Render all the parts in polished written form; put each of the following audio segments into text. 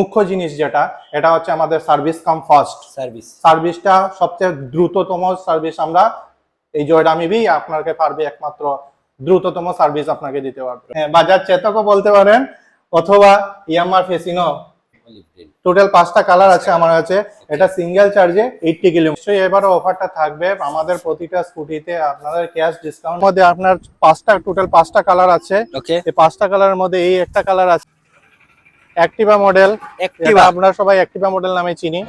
মুখ্য জিনিস যেটা এটা হচ্ছে আমাদের সার্ভিস কাম ফাস্ট সার্ভিসটা সবচেয়ে দ্রুততম সার্ভিস আমরা এই জয়ডামিবি আপনাকে পারবে একমাত্র দ্রুততম সার্ভিস আপনাকে দিতে পারবে। বাজাজ চেতকও বলতে পারেন অথবা ইয়ামাহা ফেসিনো। টোটাল 5টা কালার আছে আমার কাছে। এটা সিঙ্গেল চার্জে 80 কিলোমিটার। এবারে অফারটা থাকবে আমাদের প্রতিটা স্কুটিতে আপনাদের ক্যাশ ডিসকাউন্ট মধ্যে আপনার টোটাল 5টা কালার আছে। এই 5টা কালারের মধ্যে এই একটা কালার আছে অ্যাক্টিভা মডেল। এটা আপনারা সবাই অ্যাক্টিভা মডেল নামে চিনি।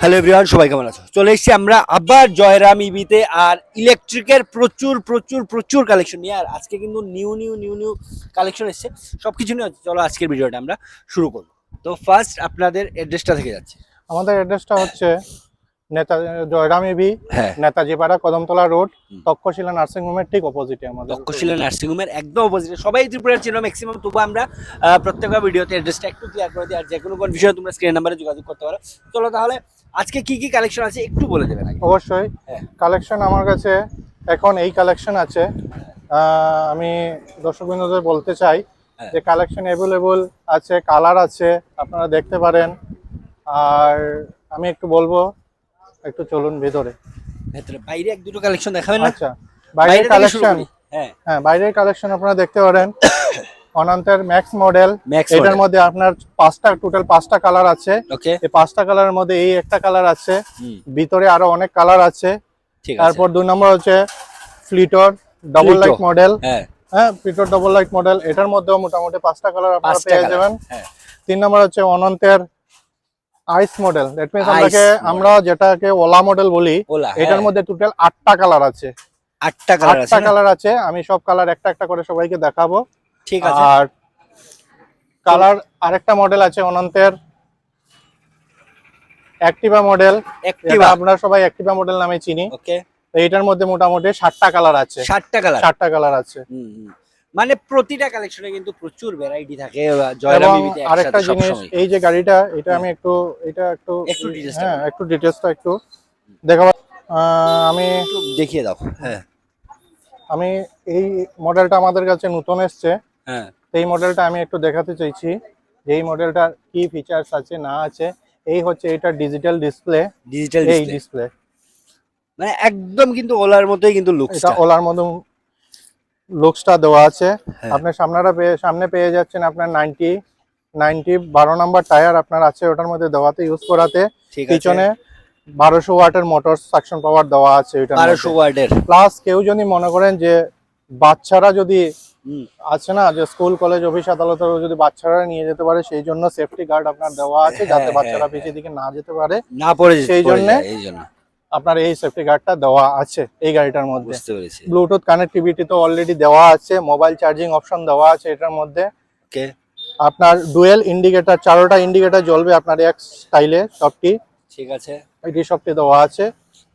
হ্যালো এভরিওয়ান, সবাই কেমন আছো? চলে এসেছি আমরা আবার জয়রাম ইবিতে, আর ইলেকট্রিকের প্রচুর প্রচুর প্রচুর কালেকশন নিয়ে। আর আজকে কিন্তু নিউ কালেকশন এসেছে, সব কিছু নিয়ে। চলো আজকের ভিডিওটা আমরা শুরু করব। তো ফার্স্ট আপনাদের অ্যাড্রেসটা থেকে যাচ্ছে। আমাদের অ্যাড্রেসটা হচ্ছে জয়রাম ইবি, নেতাজি পাড়া, কদমতলা রোড, তক্ষশিলা নার্সিং হোমের ঠিক অপোজিটে। আমাদের তক্ষশিলা নার্সিং হোমের একদম অপোজিটে। সবাই ত্রিপুরার চিনো ম্যাক্সিমাম, তবু আমরা প্রত্যেকটা ভিডিওতে অ্যাড্রেসটা একটু ক্লিয়ার করে দিই। আর যে কোনো বিষয়ে তোমরা স্ক্রিন নাম্বারে যোগাযোগ করতে পারো। চলো তাহলে আজকে কি কি কালেকশন আছে একটু বলে দেবেন। অবশ্যই কালেকশন আমার কাছে এখন এই কালেকশন আছে। আমি দর্শক বিন্দুদের বলতে চাই যে কালেকশন অ্যাভেলেবল আছে, কালার আছে, আপনারা দেখতে পারেন। আর আমি একটু বলবো, একটু চলুন ভেতরে। বাইরে এক দুটো কালেকশন দেখাবেন না? আচ্ছা, বাইরের কালেকশন, হ্যাঁ বাইরের কালেকশন আপনারা দেখতে পারেন। অনন্তের ম্যাক্স মডেল, এটার মধ্যে আপনার টোটাল 5টা কালার আছে। এই 5টা কালারের মধ্যে এই একটা কালার আছে, ভিতরে আরো অনেক কালার আছে। তারপর 2 নম্বর হচ্ছে ফ্লিটর ডাবল লাইট মডেল। হ্যাঁ, ফ্লিটর ডাবল লাইট মডেল, এটার মধ্যেও মোটামুটি 5টা কালার আপনারা পেয়ে যাবেন। 3 নম্বর হচ্ছে অনন্তের আইস মডেল। দ্যাট মিন্স আমরা যেটাকে ওলা মডেল বলি, এটার মধ্যে টোটাল 8টা কালার আছে। 8টা কালার আছে। আমি সব কালার একটা একটা করে সবাইকে দেখাবো। ঠিক আছে। আর কালার আরেকটা মডেল আছে অনন্তের অ্যাক্টিভা মডেল। এটা আপনারা সবাই অ্যাক্টিভা মডেল নামে চিনি। ওকে, তো এটার মধ্যে মোটামুটি 7টা কালার আছে। 7টা কালার আছে। মানে প্রতিটা কালেকশনে কিন্তু প্রচুর ভ্যারাইটি থাকে জয়রাম ইবিতে। আরেকটা জিনিস, এই যে গাড়িটা, এটা আমি একটু ডিটেইলসটা একটু দেখাবো। আমি দেখিয়ে দাও। হ্যাঁ, আমি এই মডেলটা আমাদের কাছে নতুন এসেছে। হ্যাঁ, এই মডেলটা আমি একটু দেখাতে চাইছি যে এই মডেলটার কি ফিচার্স আছে না আছে। এই হচ্ছে এটা ডিজিটাল ডিসপ্লে। মানে একদম কিন্তু ওলার মতোই কিন্তু লুকসটা। এটা ওলার মতো লুকসটা দেওয়া আছে। আপনি সামনে পেয়ে যাচ্ছেন আপনার 90 12 নাম্বার টায়ার আপনার আছে ওটার মধ্যে দেওয়াতে, ইউজ করাতে। পিছনে 1200 ওয়াটের মোটর সাকশন পাওয়ার দেওয়া আছে। এটা 1200 ওয়াটের। প্লাস কেউ যদি মনে করেন যে বাচ্চারা যদি আছে না, যে স্কুল কলেজ অফিস আদালতের যদি বাচ্চারা নিয়ে যেতে পারে, সেই জন্য সেফটি গার্ড আপনার দেওয়া আছে, যাতে বাচ্চারা পিছিয়ে দিকে না যেতে পারে, না পড়ে যায়। সেই জন্য আপনার এই সেফটি গার্ডটা দেওয়া আছে এই গাড়িটার মধ্যে। ব্লুটুথ কানেক্টিভিটি তো অলরেডি দেওয়া আছে, মোবাইল চার্জিং অপশন দেওয়া আছে এটার মধ্যে। আপনার ডুয়েল ইন্ডিকেটর, 4টা ইন্ডিকেটর জ্বলবে আপনার এক স্টাইলে সবটি। ঠিক আছে, এটি সবটি দেওয়া আছে।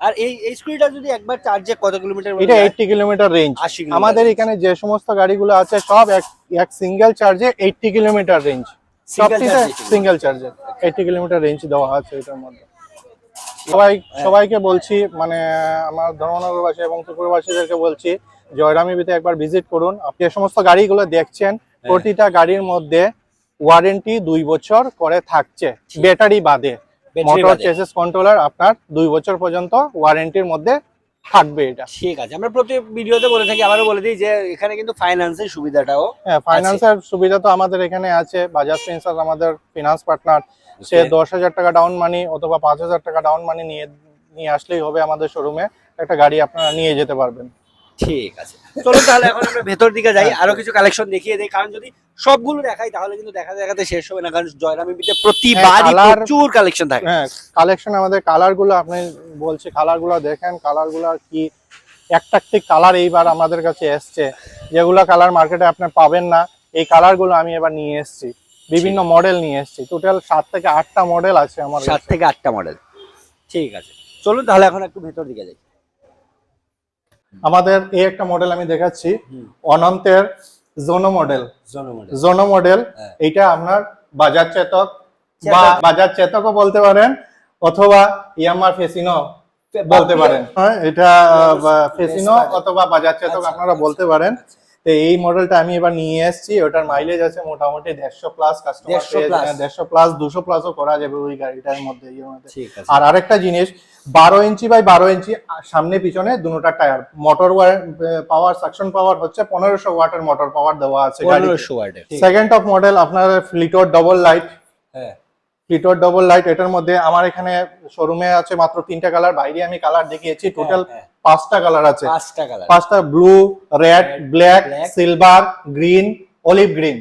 আর এই স্কুটিটা যদি একবার চার্জে কত কিলোমিটার? এটা 80 কিলোমিটার রেঞ্জ। আমাদের এখানে যে সমস্ত গাড়িগুলো আছে সব এক সিঙ্গেল চার্জে 80 কিলোমিটার রেঞ্জ। সবটিতে সিঙ্গেল চার্জে 80 কিলোমিটার রেঞ্জ দেওয়া আছে এটার মধ্যে। সবাইকে বলছি, মানে আমার ধর্মনগরবাসী এবং ত্রিপুরাবাসীদেরকে বলছি, জয়রাম ইবিতে একবার ভিজিট করুন। আপনি যে সমস্ত গাড়িগুলো দেখছেন প্রতিটা গাড়ির মধ্যে ওয়ারেন্টি 2 বছর করে থাকছে, ব্যাটারি বাদে। মোটর চেসিস কন্ট্রোলার আপনার 2 বছর পর্যন্ত ওয়ারেন্টির মধ্যে থাকবে এটা। ঠিক আছে, আমরা প্রতি ভিডিওতে বলে থাকি, আবারও বলে দিই যে এখানে কিন্তু ফাইন্যান্সের সুবিধাটাও। হ্যাঁ, ফাইন্যান্সের সুবিধা তো আমাদের এখানে আছে। বাজাজ ফিন্সার্ভ আমাদের ফিনান্স পার্টনার। সে 10,000 টাকা ডাউন মানি অথবা 5,000 টাকা ডাউন মানি নিয়ে আসলেই হবে আমাদের শোরুমে, একটা গাড়ি আপনারা নিয়ে যেতে পারবেন। ঠিক আছে, চলো তাহলে এখন আমরা ভেতর দিকে যাই, আরো কিছু কালেকশন দেখিয়ে দেই। কারণ যদি সবগুলো দেখাই তাহলে কিন্তু দেখাতে শেষ হবে না, কারণ জয়রাম ইবিতে প্রতিবারই প্রচুর কালেকশন থাকে। হ্যাঁ, কালেকশন আমাদের কালারগুলো আপনি বলছি, কালারগুলো দেখেন, কালারগুলো কি অ্যাট্রাকটিভ কালার এইবার আমাদের কাছে এসছে, যেগুলো কালার মার্কেটে আপনি পাবেন না, এই কালারগুলো আমি এবার নিয়ে এসেছি। বিভিন্ন মডেল নিয়ে এসেছি। টোটাল 7 থেকে 8টা মডেল আছে আমার 7 থেকে 8টা মডেল। ঠিক আছে, চলুন তাহলে এখন একটু ভেতর দিকে যাই। আমাদের এই একটা মডেল আমি দেখাচ্ছি, অনন্তের জোনো মডেল। জোনো মডেল এইটা আপনার বাজাজ চেতক বা বাজাজ চেতকও বলতে পারেন, অথবা ইয়ামার ফেসিনো বলতে পারেন। এটা ফেসিনো অথবা বাজাজ চেতক আপনারা বলতে পারেন। তো এই মডেলটা আমি এবার নিয়ে এসেছি। ওটার মাইলেজ আছে মোটামুটি 150 প্লাস, কাস্টমার 150 প্লাস 200 প্লাসও করা যাবে ওই গাড়িটার মধ্যে। আর আরেকটা জিনিস, 12 ইঞ্চি বাই 12 ইঞ্চি সামনে পিছনে দুটোটা tyre. Motor power, suction power হচ্ছে 1500 ওয়াটের মোটর পাওয়ার দেওয়া আছে। 1500 ওয়াটের সেকেন্ড টপ মডেল আপনার ফ্লিটোর ডবল লাইট। হ্যাঁ, ফ্লিটোর ডবল লাইট। এটার মধ্যে আমার এখানে শোরুমে আছে মাত্র 3টা কালার, বাইরে আমি কালার দেখিয়েছি। টোটাল 5টা কালার আছে। 5টা blue, red, black, silver, green, olive green.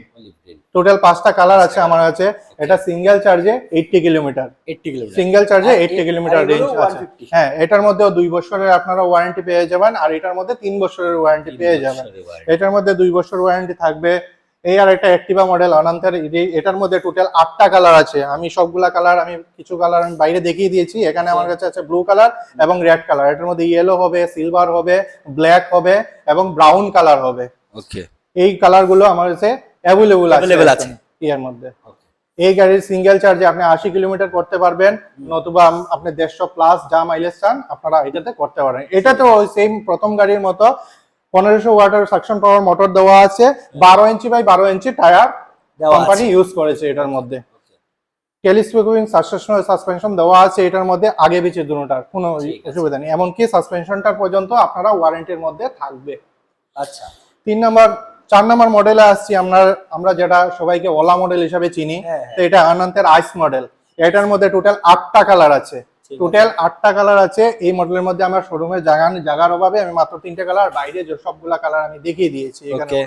Total 5টা কালার আছে আমার কাছে। এটা সিঙ্গেল চার্জে 80 কিলোমিটার, সিঙ্গেল চার্জে 80 কিলোমিটার রেঞ্জ আছে। হ্যাঁ, এটার মধ্যেও 2 বছরের আপনারা ওয়ারেন্টি পেয়ে যাবেন, আর এটার মধ্যে 3 বছরের ওয়ারেন্টি পেয়ে যাবেন। এটার মধ্যে 2 বছর ওয়ারেন্টি থাকবে। এই আর একটা অ্যাক্টিভা মডেল অনন্তের, এটার মধ্যে টোটাল 8টা কালার আছে। আমি সবগুলা কালার, আমি কিছু কালার আমি বাইরে দেখিয়ে দিয়েছি। এখানে আমার কাছে আছে ব্লু কালার এবং রেড কালার। এটার মধ্যে ইয়েলো হবে, সিলভার হবে, ব্ল্যাক হবে এবং ব্রাউন কালার হবে। ওকে, এই কালার গুলো আমার কাছে অ্যাভেলেবল আছে এর মধ্যে। এই গাড়ির সিঙ্গেল চার্জে আপনি 80 কিলোমিটার করতে পারবেন, নতুবা আপনি 150 প্লাস যা মাইলেজ চান আপনারা এটাতে করতে পারেন। এটা তো ওই সেম প্রথম গাড়ির মতো 1500 ওয়াটের সাকশন পাওয়ার মোটর দেওয়া আছে। 12 inch by 12 inch tyre company use করেছে এটার মধ্যে। টেলিস্কোপিং সাসপেনশন দেওয়া আছে এটার মধ্যে, আগে পিছে দুটোটার কোনো অসুবিধা নেই। এমনকি সাসপেনশনটার পর্যন্ত আপনারা ওয়ারেন্টির মধ্যে থাকবে। আচ্ছা, 4 নম্বর মডেলে আসছি আমরা যেটা সবাইকে ওলা মডেল হিসাবে চিনি। তো এটা অনন্তের আইস মডেল। এটার মধ্যে টোটাল 8টা কালার আছে। টোটাল 8টা কালার আছে এই মডেলের মধ্যে। আমার শোরুমে জায়গার অভাবে আমি মাত্র 3টে কালার, বাইরে যে সবগুলা কালার আমি দেখিয়ে দিয়েছি। এখানে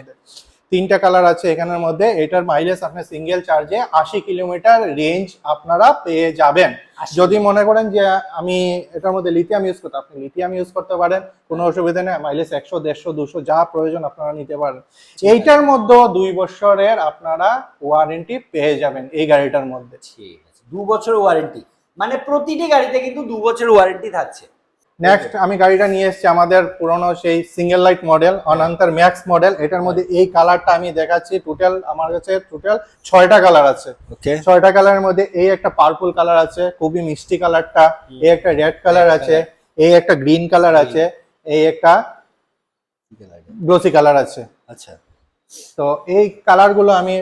3টা কালার আছে এখানের মধ্যে। এটার মাইলেজ আপনি সিঙ্গেল চার্জে 80 কিলোমিটার রেঞ্জ আপনারা পেয়ে যাবেন। যদি মনে করেন যে আমি এটার মধ্যে লিথিয়াম ইউজ করতে, আপনি লিথিয়াম ইউজ করতে পারেন, কোনো অসুবিধা নেই। মাইলেজ 100, 150, 200 যা প্রয়োজন আপনারা নিতে পারেন। এইটার মধ্যে 2 বছরের আপনারা ওয়ারেন্টি পেয়ে যাবেন এই গাড়িটার মধ্যে। ঠিক আছে, 2 বছর ওয়ারেন্টি, মানে প্রতিটি গাড়িতে কিন্তু 2 বছর ওয়ারেন্টি থাকছে। নেক্সট আমি গাড়িটা নিয়ে এসেছি আমাদের পুরনো সেই সিঙ্গেল লাইট মডেল, অনন্তের ম্যাক্স মডেল। এটার মধ্যে এই কালারটা আমি দেখাচ্ছি। টোটাল আমার কাছে 6টা কালার আছে। 6টা কালারের মধ্যে এই একটা পার্পল কালার আছে, খুবই মিষ্টি কালারটা। এই একটা রেড কালার আছে, এই একটা গ্রিন কালার আছে, এই একটা গ্লোসি কালার আছে। আচ্ছা, তো এই কালারগুলো আমি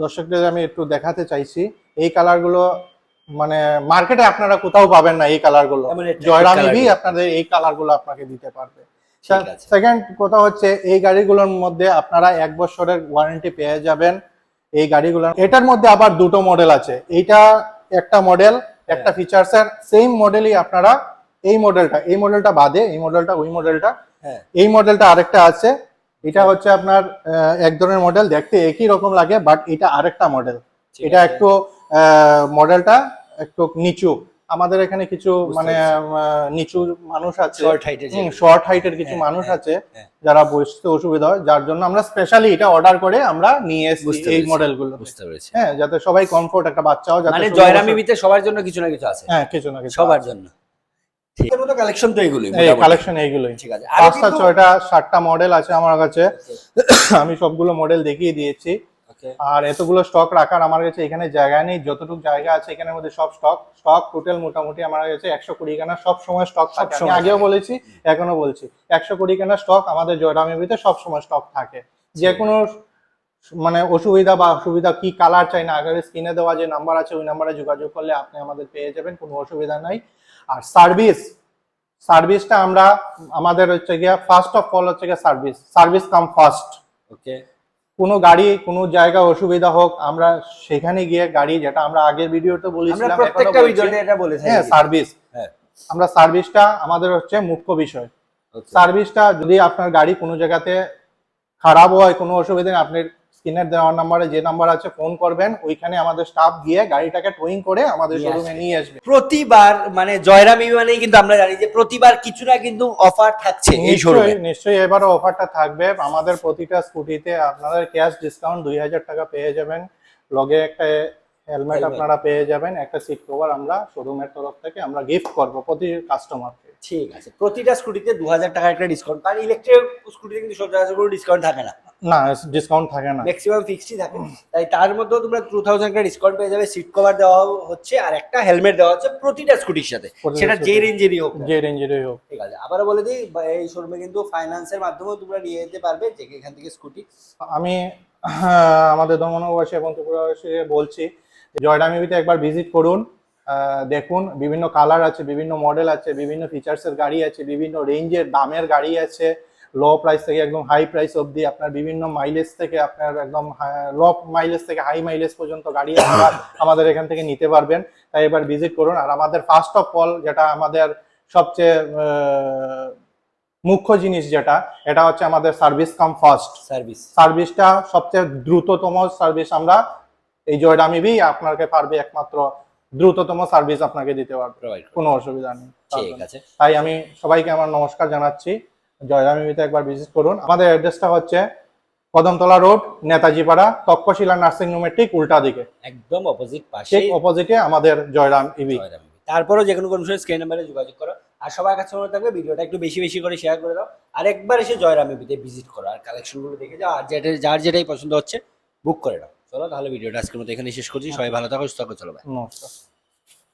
দর্শকদের আমি একটু দেখাতে চাইছি। এই কালারগুলো মানে মার্কেটে আপনারা কোথাও পাবেন না এই কালারগুলো। জয়রাম ইভি আপনাদের এই কালারগুলো আপনাকে দিতে পারবে। সেকেন্ড কথা হচ্ছে, এই গাড়িগুলোর মধ্যে আপনারা 1 বছরের ওয়ারেন্টি পেয়ে যাবেন এই গাড়িগুলোর। এটার মধ্যে আবার 2টো মডেল আছে। এইটা একটা মডেল, একটা ফিচারসের সেম মডেলই আপনারা, এই মডেলটা বাদে, এই মডেলটা ওই মডেলটা, এই মডেলটা আরেকটা আছে। এটা হচ্ছে আপনার এক ধরনের মডেল, দেখতে একই রকম লাগে, বাট এটা আরেকটা মডেল। এটা একটু মডেলটা একটু নিচু। আমাদের এখানে কিছু মানে নিচু মানুষ আছে, শর্ট হাইটের কিছু মানুষ আছে যারা বসতে অসুবিধা হয়, যার জন্য আমরা স্পেশালি এটা অর্ডার করে আমরা নিয়ে এসেছি এই মডেলগুলো। বুঝতে পেরেছি। হ্যাঁ, যাতে সবাই কমফোর্ট, একটা বাচ্চাও যাতে, মানে জয়রাম ইভিতে সবার জন্য কিছু না কিছু আছে। হ্যাঁ, কিছু না কিছু সবার জন্য। ঠিক আছে, মতো কালেকশন তো এইগুলোই, কালেকশন এইগুলোই। ঠিক আছে, 5টা 6টা 7টা মডেল আছে আমার কাছে। আমি সবগুলো মডেল দেখিয়ে দিয়েছি। আর এতগুলো স্টক রাখার আমার কাছে এখানে জায়গা নেই। যতটুকু জায়গা আছে এখানের মধ্যে সব স্টক টোটাল মোটামুটি আমার কাছে 120 খানা সব সময় স্টক থাকে। আমি আগেও বলেছি, এখনো বলছি, 120 খানা স্টক আমাদের জয়রাম ইভিতে সব সময় স্টক থাকে। যে কোনো মানে অসুবিধা বা অসুবিধা, কি কালার চাই না, আগে স্ক্রিনে দেওয়া যে নাম্বার আছে ওই নাম্বারে যোগাযোগ করলে আপনি আমাদের পেয়ে যাবেন, কোনো অসুবিধা নাই। আর সার্ভিসটা আমরা আমাদের হচ্ছে গিয়া ফার্স্ট অফ অল হচ্ছে গিয়া সার্ভিস কাম ফার্স্ট। ওকে, কোনো গাড়ি কোনো জায়গা অসুবিধা হোক, আমরা সেখানে গিয়ে গাড়ি, যেটা আমরা আগের ভিডিওতে বলেছিলাম, প্রত্যেকটা ভিডিওতে এটা বলেছি। হ্যাঁ, সার্ভিস, আমরা সার্ভিসটা আমাদের হচ্ছে মুখ্য বিষয়। সার্ভিসটা যদি আপনার গাড়ি কোনো জায়গাতে খারাপ হয়, কোনো অসুবিধা নেই, আপনি স্ক্রিনের দেওয়া নাম্বারে যে নাম্বার আছে ফোন করবেন, ওইখানে আমাদের স্টাফ গিয়ে গাড়িটাকে টোয়িং করে আমাদের শোরুমে নিয়ে আসবে। প্রতিবার মানে জয়রাম ইভি মানেই কিন্তু আমরা জানি যে প্রতিবার কিছু না কিন্তু অফার থাকছে এই শোরুমে। নিশ্চয়ই এবারও অফারটা থাকবে। আমাদের প্রতিটা স্কুটিতে আপনাদের ক্যাশ ডিসকাউন্ট 2000 টাকা পেয়ে যাবেন। লগে একটা হেলমেট Helmet। আপনারা পেয়ে যাবেন, একটা সিট কভার আমরা শোরুমের তরফ থেকে আমরা গিফট করব প্রতি কাস্টমারকে। ঠিক আছে, প্রতিটা স্কুটিতে 2000 টাকার একটা ডিসকাউন্ট, কারণ ইলেকট্রিক স্কুটিতে কিন্তু সচরাচর কোনো ডিসকাউন্ট থাকে না, না ডিসকাউন্ট থাকে না, ম্যাক্সিমাম ফিক্সডই থাকে। তাই তার মধ্যেও তোমরা 2000 টাকা ডিসকাউন্ট পেয়ে যাবে, সিট কভার দেওয়া হচ্ছে আর একটা হেলমেট দেওয়া হচ্ছে প্রতিটা স্কুটির সাথে, সেটা যে রেঞ্জেরই হোক না। যে রেঞ্জেরই হোক। ঠিক আছে, আবারও বলে দিই, এই শোরুমে কিন্তু ফাইন্যান্সের মাধ্যমেও তোমরা নিয়ে যেতে পারবে যে এখান থেকে স্কুটি। আমি আমাদের ধর্মনগরবাসী এবং ত্রিপুরাবাসী বলছি, জয়রাম ইভিতে একবার ভিজিট করুন, দেখুন বিভিন্ন কালার আছে, বিভিন্ন মডেল আছে, বিভিন্ন ফিচার্সের গাড়ি আছে, বিভিন্ন রেঞ্জের দামের গাড়ি আছে, লো প্রাইস থেকে একদম হাই প্রাইস অবধি, আপনার বিভিন্ন মাইলেজ থেকে আপনার একদম লো মাইলেজ থেকে হাই মাইলেজ পর্যন্ত গাড়ি আপনারা আমাদের এখান থেকে নিতে পারবেন। তাই এবার ভিজিট করুন। আর আমাদের ফার্স্ট অফ অল যেটা আমাদের সবচেয়ে মুখ্য জিনিস যেটা, এটা হচ্ছে আমাদের সার্ভিস কাম ফার্স্ট। সার্ভিসটা সবচেয়ে দ্রুততম সার্ভিস আমরা এই জয়রাম ইভি আপনাকে পারবে একমাত্র দ্রুততম সার্ভিস আপনাকে দিতে পারবে, কোনো অসুবিধা নেই। ঠিক আছে, তাই আমি সবাইকে আমার নমস্কার জানাচ্ছি, জয়রাম ইভিতে একবার ভিজিট করুন। আমাদের অ্যাড্রেসটা হচ্ছে কদমতলা রোড, নেতাজি পাড়া, তক্ষশিলা নার্সিং হোমের ঠিক উল্টা দিকে, একদম অপোজিট পাশে, ঠিক অপোজিটে আমাদের জয়রাম ইভি। তারপরও যে কোনো স্ক্রিন নাম্বারে যোগাযোগ করো। আর সবার কাছে মনে থাকবে, ভিডিওটা একটু বেশি বেশি করে শেয়ার করে দাও, আর একবার এসে জয়রাম ইভিতে ভিজিট করো আর কালেকশনগুলো দেখে যাও, আর যার যেটাই পছন্দ হচ্ছে বুক করে নাও। চলো তাহলে ভিডিওটা আজকের মতো এখানে শেষ করছি, সবাই ভালো থাকো, সুস্থ থাকো, চলো ভাই, নমস্কার।